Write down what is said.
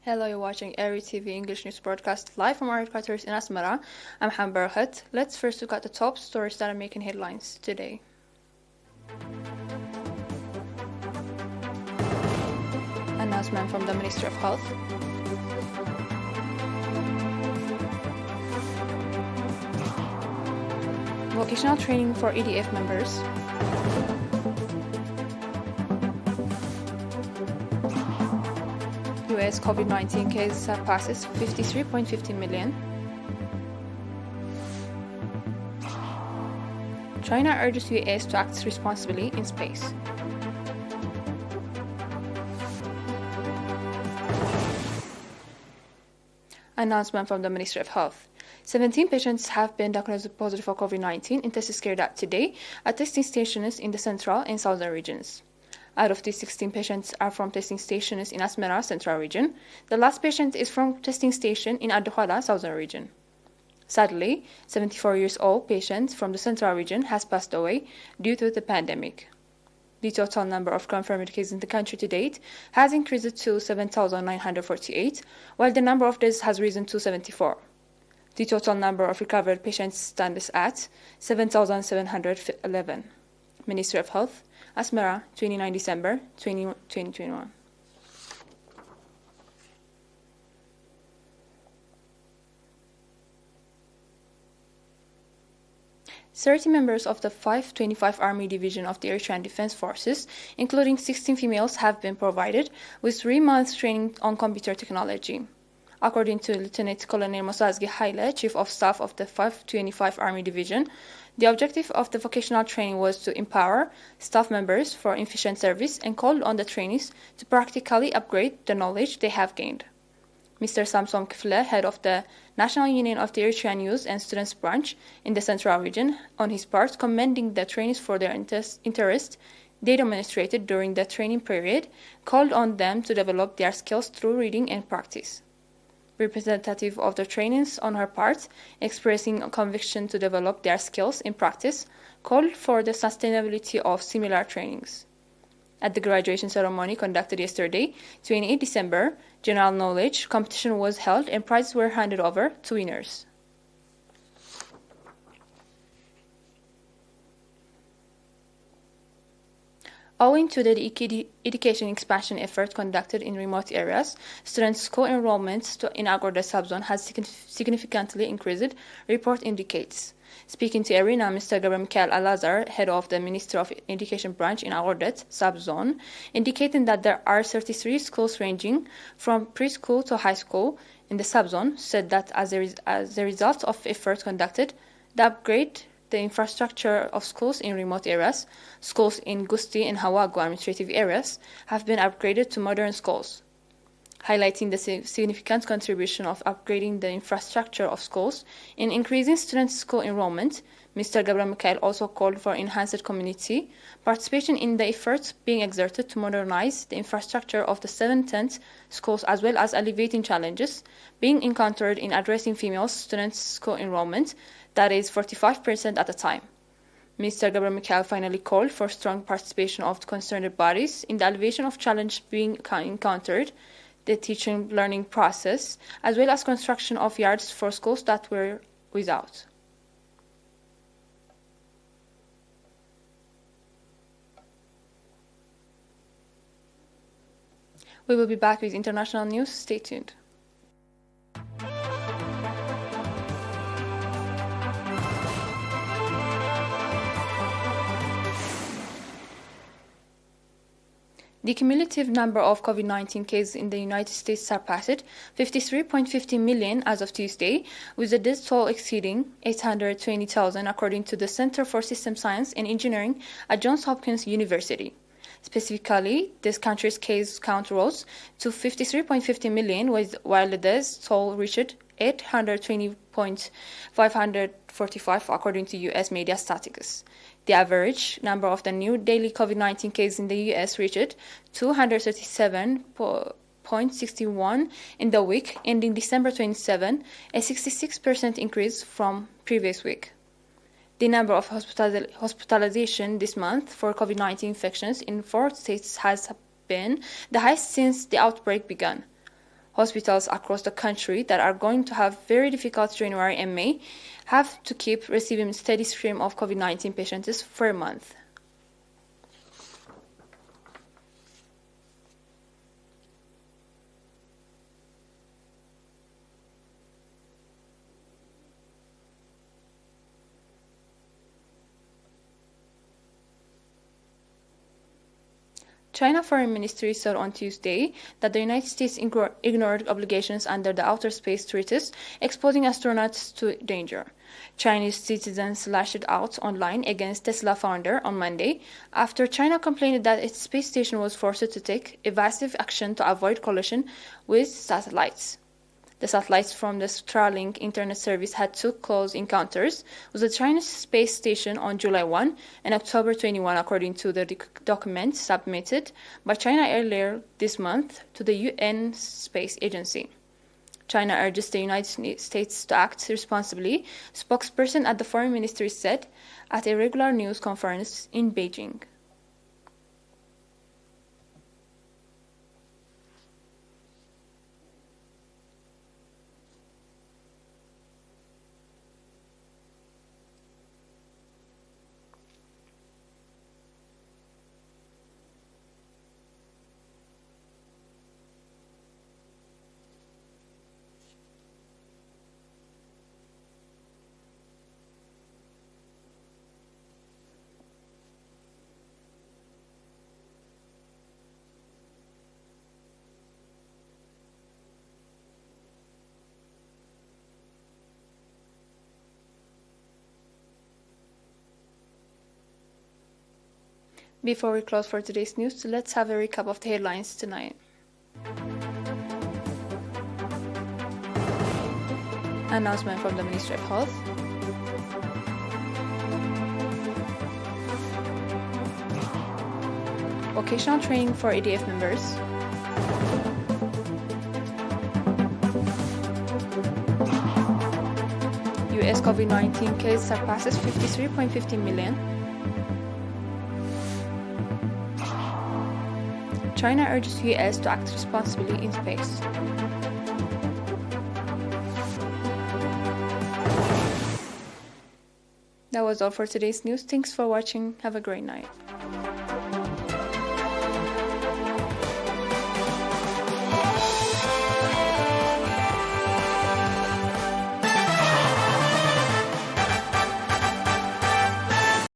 Hello, you're watching ERi-TV English news broadcast live from our headquarters in Asmara. I'm Han Barhat. Let's first look at the top stories that are making headlines today. Announcement from the Ministry of Health. Vocational training for EDF members. US COVID-19 case surpasses 53.50 million. China urges US to act responsibly in space. Announcement from the Ministry of Health. 17 patients have been diagnosed positive for COVID-19 in tests carried out today at testing stations in the central and southern regions. Out of these, 16 patients are from testing stations in Asmara, central region. The last patient is from testing station in Adduhala, southern region. Sadly, 74-year-old patient from the central region has passed away due to the pandemic. The total number of confirmed cases in the country to date has increased to 7,948, while the number of deaths has risen to 74. The total number of recovered patients stands at 7,711. Ministry of Health, Asmara, 29 December 2021. Thirty members of the 525 Army Division of the Eritrean Defense Forces, including 16 females, have been provided with 3 months training on computer technology. According to Lieutenant Colonel Mosazgi Haile, Chief of Staff of the 525 Army Division, the objective of the vocational training was to empower staff members for efficient service and called on the trainees to practically upgrade the knowledge they have gained. Mr. Samson Kifle, head of the National Union of the Eritrean Youth and Students Branch in the Central Region, on his part, commending the trainees for their interest they demonstrated during the training period, called on them to develop their skills through reading and practice. Representative of the trainees, on her part, expressing a conviction to develop their skills in practice, called for the sustainability of similar trainings. At the graduation ceremony conducted yesterday, 28 December, general knowledge competition was held and prizes were handed over to winners. Owing to the education expansion effort conducted in remote areas, student school enrollment in Agorda subzone has significantly increased, report indicates. Speaking to ERI-TV, Mr. Gabriel Michael Alazar, head of the Ministry of Education branch in Agordet subzone, indicating that there are 33 schools ranging from preschool to high school in the subzone, said that as a result of efforts conducted, the upgrade the infrastructure of schools in remote areas, schools in Gusti and Hawago administrative areas, have been upgraded to modern schools. Highlighting the significant contribution of upgrading the infrastructure of schools in increasing student school enrollment, Mr. Gabriel Michael also called for enhanced community participation in the efforts being exerted to modernize the infrastructure of the 710 schools, as well as alleviating challenges being encountered in addressing female students' school enrollment, that is 45% at a time. Mr. Gabriel Michael finally called for strong participation of concerned bodies in the alleviation of challenges being encountered, the teaching learning process, as well as construction of yards for schools that were without. We will be back with international news. Stay tuned. The cumulative number of COVID-19 cases in the United States surpassed 53.50 million as of Tuesday, with the death toll exceeding 820,000, according to the Center for System Science and Engineering at Johns Hopkins University. Specifically, this country's case count rose to 53.50 million, while the death toll reached 820.545, according to U.S. media statistics. The average number of the new daily COVID-19 cases in the U.S. reached 237.61 in the week ending December 27, a 66% increase from previous week. The number of hospitalization this month for COVID-19 infections in 4 states has been the highest since the outbreak began. Hospitals across the country that are going to have very difficult January and May have to keep receiving steady stream of COVID-19 patients for a month. China Foreign Ministry said on Tuesday that the United States ignored obligations under the Outer Space Treaties, exposing astronauts to danger. Chinese citizens lashed out online against Tesla founder on Monday after China complained that its space station was forced to take evasive action to avoid collision with satellites. The satellites from the Starlink internet service had two close encounters with the Chinese space station on July 1 and October 21, according to the document submitted by China earlier this month to the UN Space Agency. China urges the United States to act responsibly, spokesperson at the Foreign Ministry said at a regular news conference in Beijing. Before we close for today's news, let's have a recap of the headlines tonight. Announcement from the Ministry of Health. Vocational training for ADF members. US COVID-19 case surpasses 53.15 million. China urges US to act responsibly in space. That was all for today's news. Thanks for watching. Have a great night.